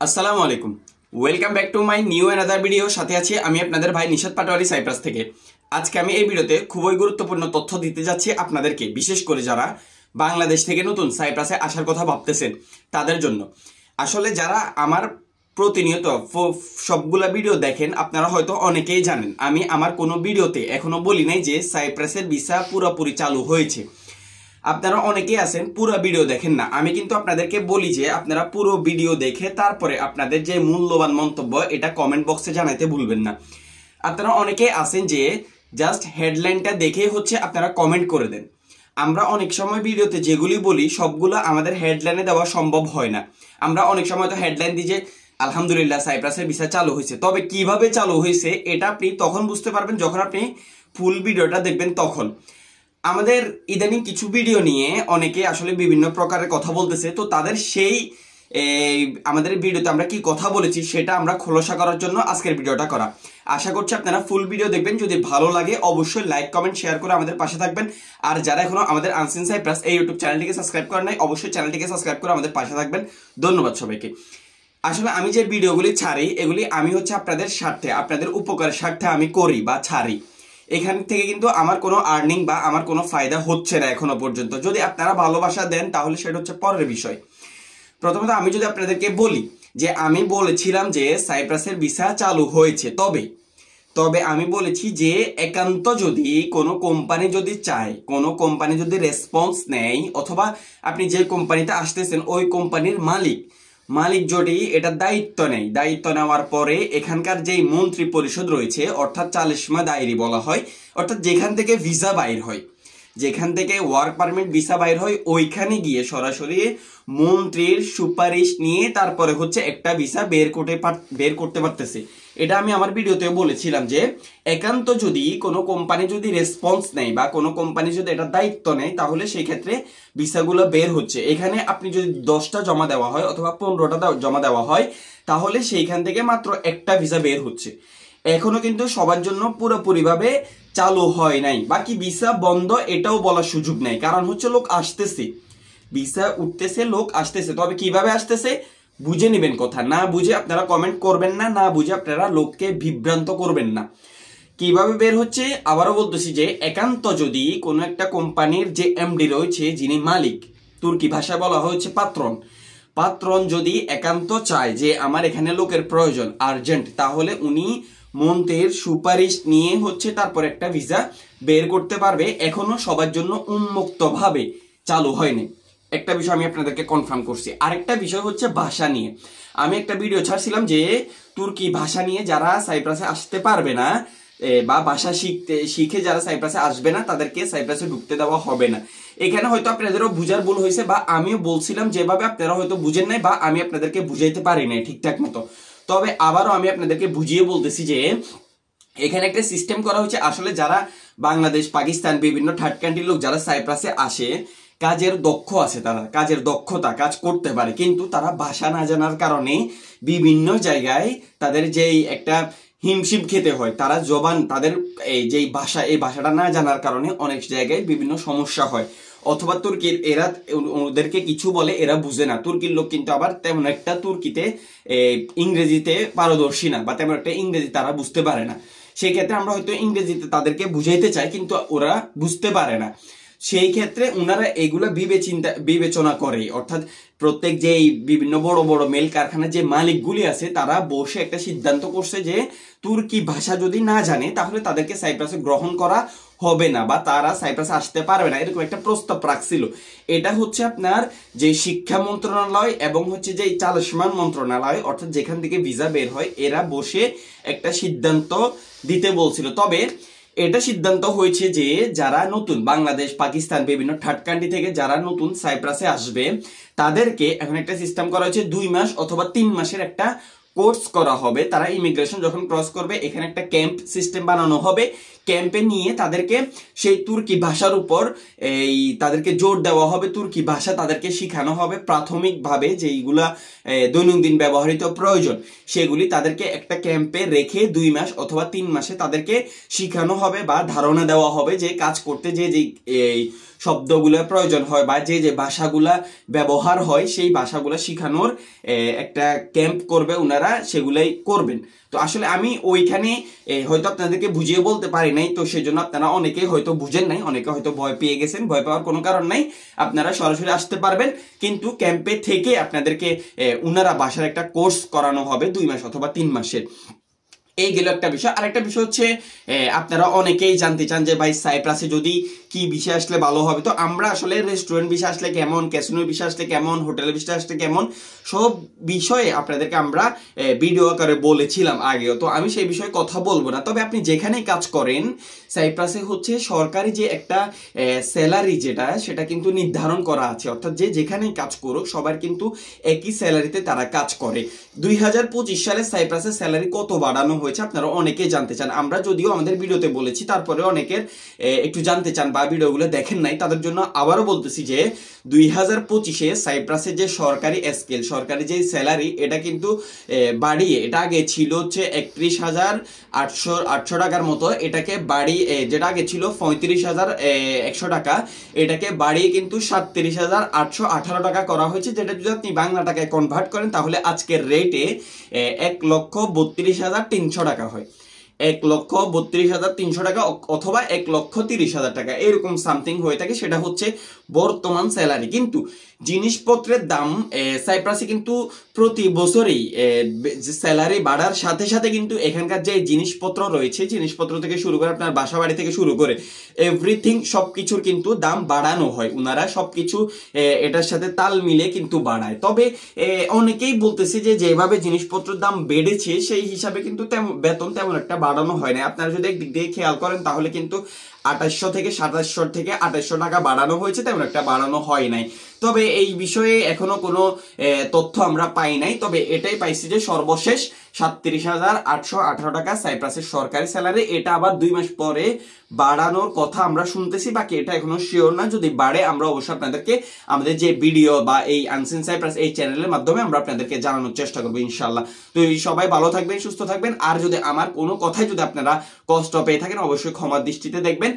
আসসালামু আলাইকুম, welcome back to my new another video. সাথে আছি আমি আপনাদের ভাই নিশাত পাটোয়ারি সাইপ্রাস থেকে। আজকে আমি এই ভিডিওতে খুবই গুরুত্বপূর্ণ তথ্য দিতে যাচ্ছি আপনাদেরকে, বিশেষ করে যারা বাংলাদেশ থেকে নতুন সাইপ্রাসে আসার কথা ভাবতেছেন তাদের জন্য। আসলে যারা আমার প্রতিনিয়ত সবগুলা ভিডিও দেখেন আপনারা হয়তো অনেকেই জানেন, আমি আমার কোনো ভিডিওতে এখনো বলি নাই যে সাইপ্রাসের ভিসা পুরোপুরি চালু হয়েছে। আপনারা অনেকেই আছেন পুরো ভিডিও দেখেন না, আমি কিন্তু আপনাদেরকে বলি যে আপনারা পুরো ভিডিও দেখে তারপরে আপনাদের যে মূল্যবান মন্তব্য এটা কমেন্ট বক্সে জানাইতে ভুলবেন না। আপনারা অনেকেই আছেন যে জাস্ট হেডলাইনটা দেখে হচ্ছে আপনারা কমেন্ট করে দেন। আমরা অনেক সময় ভিডিওতে যেগুলি বলি সবগুলো আমাদের হেডলাইনে দেওয়া সম্ভব হয় না। আমরা অনেক সময় তো হেডলাইন দিই যে আলহামদুলিল্লাহ সাইপ্রাসের ভিসা চালু হয়েছে, তবে কিভাবে চালু হয়েছে এটা আপনি তখন বুঝতে পারবেন যখন আপনি ফুল ভিডিওটা দেখবেন। তখন আমাদের ইদানিং কিছু ভিডিও নিয়ে অনেকে আসলে বিভিন্ন প্রকারের কথা বলতেছে, তো তাদের সেই আমাদের ভিডিওতে আমরা কি কথা বলেছি সেটা আমরা খোলসা করার জন্য আজকের ভিডিওটা করা। আশা করছি আপনারা ফুল ভিডিও দেখবেন। যদি ভালো লাগে অবশ্যই লাইক কমেন্ট শেয়ার করে আমাদের পাশে থাকবেন। আর যারা এখনো আমাদের আনসিন সাইপ্রাস এই ইউটিউব চ্যানেলটিকে সাবস্ক্রাইব করেন নাই, অবশ্যই চ্যানেলটিকে সাবস্ক্রাইব করে আমাদের পাশে থাকবেন। ধন্যবাদ সবাইকে। আসলে আমি যে ভিডিওগুলি ছাড়ি এগুলি আমি হচ্ছে আপনাদের স্বার্থে, আপনাদের উপকারের স্বার্থে আমি করি বা ছাড়ি। এখান থেকে কিন্তু আমার কোনো আর্নিং বা আমার কোনো ফায়দা হচ্ছে না এখনো পর্যন্ত। যদি আপনারা ভালোবাসা দেন তাহলে সেটা হচ্ছে পরের বিষয়। প্রথমত আমি যদি আপনাদেরকে বলি যে আমি বলেছিলাম যে সাইপ্রাসের ভিসা চালু হয়েছে, তবে আমি বলেছি যে একান্ত যদি কোনো কোম্পানি যদি চায়, কোনো কোম্পানি যদি রেসপন্স নেয়, অথবা আপনি যে কোম্পানিতে আসতেছেন ওই কোম্পানির মালিক যদি এটা দায়িত্ব নেয়, দায়িত্ব নেওয়ার পরে এখানকার যেই মন্ত্রী পরিষদ রয়েছে অর্থাৎ চালিশমা দায়রি বলা হয়, অর্থাৎ যেখান থেকে ভিসা বাইর হয়, যেখান থেকে ওয়ার্ক পারমিট ভিসা বাইর হয়, ওইখানে গিয়ে সরাসরি মন্ত্রীর সুপারিশ নিয়ে তারপরে হচ্ছে একটা ভিসা বের করতে পারতেছে। এটা আমি আমার ভিডিওতে বলেছিলাম যে একান্ত যদি কোনো কোম্পানি যদি রেসপন্স নেয় বা কোনো কোম্পানি যদি এটা দায়িত্ব নেয় তাহলে সেই ক্ষেত্রে ভিসাগুলো বের হচ্ছে। এখানে আপনি যদি 10টা জমা দেওয়া হয় অথবা 15টা জমা দেওয়া হয় তাহলে সেইখান থেকে মাত্র একটা ভিসা বের হচ্ছে। এখনো কিন্তু সবার জন্য পুরোপুরিভাবে চালু হয় নাই। বাকি ভিসা বন্ধ এটাও বলার সুযোগ নাই, কারণ হচ্ছে লোক আসতেছে, ভিসা উঠতেছে, লোক আসতেছে। তবে কিভাবে আসতেছে বুঝে নেবেন কথা, না বুঝে আপনারা কমেন্ট করবেন না, না বুঝে আপনারা লোককে বিভ্রান্ত করবেন না। কিভাবে বের হচ্ছে আবারও বলতেছি যে একান্ত যদি কোনো একটা কোম্পানির যে এমডি রয়েছে, যিনি মালিক, তুর্কি ভাষায় বলা হচ্ছে পাত্রন যদি একান্ত চায় যে আমার এখানে লোকের প্রয়োজন আর্জেন্ট, তাহলে উনি মন্ত্রীর সুপারিশ নিয়ে হচ্ছে তারপর একটা ভিসা বের করতে পারবে। এখনো সবার জন্য উন্মুক্তভাবে চালু হয়নি। একটা বিষয় আমি আপনাদেরকে কনফার্ম করছি। আরেকটা বিষয় হচ্ছে ভাষা নিয়ে। আমি একটা ভিডিও ছাড়ছিলাম যে তুর্কি ভাষা নিয়ে যারা সাইপ্রাসে আসতে পারবে না বা ভাষা শিখে যারা সাইপ্রাসে আসবে না তাদেরকে সাইপ্রাসে ঢুকতে দেওয়া হবে না। এখানে হয়তো আপনাদেরও বুঝার ভুল হয়েছে, বা আমিও বলছিলাম যেভাবে আপনারা হয়তো বুঝেন নাই, বা আমি আপনাদেরকে বুঝাইতে পারি নাই ঠিকঠাক মতো। তবে আবারও আমি আপনাদেরকে বুঝিয়ে বলতেছি যে এখানে একটা সিস্টেম করা হয়েছে। আসলে যারা বাংলাদেশ, পাকিস্তান, বিভিন্ন থার্ড কান্ট্রির লোক যারা সাইপ্রাসে আসে, কাজের দক্ষ আছে, তারা কাজের দক্ষতা, কাজ করতে পারে, কিন্তু তারা ভাষা না জানার কারণে বিভিন্ন জায়গায় তাদের যেই একটা হিমশিম খেতে হয়। তারা তাদের এই যেই ভাষা, এই ভাষাটা না জানার কারণে অনেক জায়গায় বিভিন্ন সমস্যা হয়। অথবা তুর্কির এরা ওদেরকে কিছু বলে এরা বুঝে না। তুর্কির লোক কিন্তু আবার তেমন একটা তুর্কিতে ইংরেজিতে পারদর্শী না, বা তেমন একটা ইংরেজি তারা বুঝতে পারে না। সেই ক্ষেত্রে আমরা হয়তো ইংরেজিতে তাদেরকে বুঝাইতে চাই কিন্তু ওরা বুঝতে পারে না। সেই ক্ষেত্রে ওনারা এগুলো বিবেচনা করে, অর্থাৎ প্রত্যেক যে বিভিন্ন বড় বড় মেল কারখানার যে মালিকগুলি আছে তারা বসে একটা সিদ্ধান্ত করছে যে তুর্কি ভাষা যদি না জানে তাহলে তাদেরকে সাইপ্রাসে গ্রহণ করা হবে না, বা তারা সাইপ্রাসে আসতে পারবে না, এরকম একটা প্রস্তাব রাখছিল। এটা হচ্ছে আপনার যে শিক্ষা মন্ত্রণালয় এবং হচ্ছে যে চালসমান মন্ত্রণালয়, অর্থাৎ যেখান থেকে ভিসা বের হয়, এরা বসে একটা সিদ্ধান্ত দিতে বলছিল। তবে এটা সিদ্ধান্ত হয়েছে যে যারা নতুন বাংলাদেশ, পাকিস্তান, বিভিন্ন থার্ড কান্ট্রি থেকে যারা নতুন সাইপ্রাসে আসবে তাদেরকে এখন একটা সিস্টেম করা হয়েছে 2 মাস অথবা 3 মাসের একটা কোর্স করা হবে। তারা ইমিগ্রেশন যখন ক্রস করবে এখানে একটা ক্যাম্প সিস্টেম বানানো হবে। ক্যাম্পে নিয়ে তাদেরকে সেই তুর্কি ভাষার উপর তাদেরকে জোর দেওয়া হবে, তুর্কি ভাষা তাদেরকে শেখানো হবে। প্রাথমিকভাবে যেইগুলা দৈনন্দিন ব্যবহৃত প্রয়োজন সেগুলি তাদেরকে একটা ক্যাম্পে রেখে 2 মাস অথবা 3 মাসে তাদেরকে শেখানো হবে বা ধারণা দেওয়া হবে যে কাজ করতে যে শব্দগুলো প্রয়োজন হয় বা যে যে ভাষাগুলা ব্যবহার হয় সেই ভাষাগুলো শেখানোর একটা ক্যাম্প করবে ওনারা, সেগুলাই করবেন। তো আসলে আমি ওইখানে হয়তো আপনাদেরকে বুঝিয়ে বলতে পারি নাই, তো সেই জন্য আপনারা অনেকেই হয়তো বুঝেন নাই, অনেকে হয়তো ভয় পেয়ে গেছেন। ভয় পাওয়ার কোনো কারণ নাই, আপনারা সরাসরি আসতে পারবেন, কিন্তু ক্যাম্পে থেকে আপনাদেরকে ওনারা ভাষার একটা কোর্স করানো হবে 2 মাস অথবা 3 মাসের। এই গেল একটা বিষয়। আরেকটা বিষয় হচ্ছে আপনারা অনেকেই জানতে চান যে ভাই সাইপ্রাসে যদি কি বিষয় আসলে ভালো হবে। তো আমরা আসলে রেস্টুরেন্ট বিষয় আসলে কেমন, ক্যাসিনোর বিষয় আসলে কেমন, হোটেলের বিষয় আসলে কেমন, সব বিষয়ে আপনাদেরকে আমরা ভিডিও আকারে বলেছিলাম আগেও। তো আমি সেই বিষয়ে কথা বলবো না। তবে আপনি যেখানেই কাজ করেন সাইপ্রাসে হচ্ছে সরকারি যে একটা স্যালারি যেটা, সেটা কিন্তু নির্ধারণ করা আছে। অর্থাৎ যে যেখানেই কাজ করুক সবার কিন্তু একই স্যালারিতে তারা কাজ করে। 2025 সালে সাইপ্রাসের স্যালারি কত বাড়ানো হয়েছে আপনারা অনেকেই জানতে চান। আমরা যদিও আমাদের ভিডিওতে বলেছি, তারপরে অনেকের একটু জানতে চান বা ভিডিওগুলো দেখেন নাই, তাদের জন্য আবারও বলতেছি যে 2025-এ সাইপ্রাসের যে সরকারি স্কেল, সরকারি যে স্যালারি, এটা কিন্তু বাড়িয়ে, এটা আগে ছিল হচ্ছে 31,800 টাকার মতো, এটাকে বাড়িয়ে, যেটা আগে ছিল 35,100 টাকা, এটাকে বাড়িয়ে কিন্তু 37,818 টাকা করা হয়েছে। যেটা যদি আপনি বাংলা টাকায় কনভার্ট করেন তাহলে আজকের রেটে 1,32,300 টাকা হয়। 1,32,300 টাকা অথবা 1,30,000 টাকা, এরকম সামথিং হয়ে থাকে। সেটা হচ্ছে বর্তমান স্যালারি। কিন্তু জিনিসপত্রের দাম সাইপ্রাসে কিন্তু প্রতি বছরেই স্যালারি বাড়ার সাথে সাথে কিন্তু এখানকার যে জিনিসপত্র রয়েছে, জিনিসপত্র থেকে শুরু করে আপনার বাসা বাড়ি থেকে শুরু করে এভরিথিং, সবকিছুর কিন্তু দাম বাড়ানো হয়। ওনারা সবকিছু এটার সাথে তাল মিলে কিন্তু বাড়ায়। তবে অনেকেই বলতেছে যে যেভাবে জিনিসপত্রের দাম বেড়েছে সেই হিসাবে কিন্তু বেতন তেমন একটা বাড়ানো হয় না। আপনারা যদি একদিক দিয়ে খেয়াল করেন তাহলে কিন্তু 2800 থেকে 2700 থেকে 2800 টাকা বাড়ানো হয়েছে, তেমন একটা বাড়ানো হয় নাই। তবে এই বিষয়ে এখনো কোনো তথ্য আমরা পাই নাই। তবে এটাই পাইছি যে সর্বশেষ 37,818 টাকা সাইপ্রাসের সরকারি স্যালারি। এটা আবার 2 মাস পরে বাড়ানোর কথা আমরা শুনতেছি, বাকি এটা এখনো শিওর না। যদি বাড়ে আমরা অবশ্যই আপনাদেরকে আমাদের যে ভিডিও বা এই আনসিন সাইপ্রাস এই চ্যানেলের মাধ্যমে আমরা আপনাদেরকে জানানোর চেষ্টা করবো ইনশাল্লাহ। তো সবাই ভালো থাকবেন, সুস্থ থাকবেন। আর যদি আমার কোনো কথাই যদি আপনারা কষ্ট পেয়ে থাকেন অবশ্যই ক্ষমার দৃষ্টিতে দেখবেন।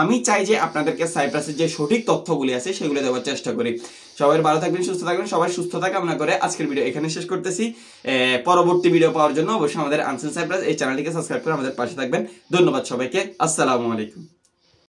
আমি চাই যে আপনাদেরকে সাইপ্রাসের যে সঠিক তথ্যগুলি আছে সেগুলো দেওয়ার চেষ্টা করি। সবাই ভালো থাকবেন, সুস্থ থাকবেন। সবাই সুস্থতা কামনা করে আজকের ভিডিও এখানে শেষ করতেছি। পরবর্তী ভিডিও পাওয়ার জন্য অবশ্যই আমাদের আনসিন সাইপ্রাস এই চ্যানেলটিকে সাবস্ক্রাইব করে আমাদের পাশে থাকবেন। ধন্যবাদ সবাইকে। আসসালামু আলাইকুম।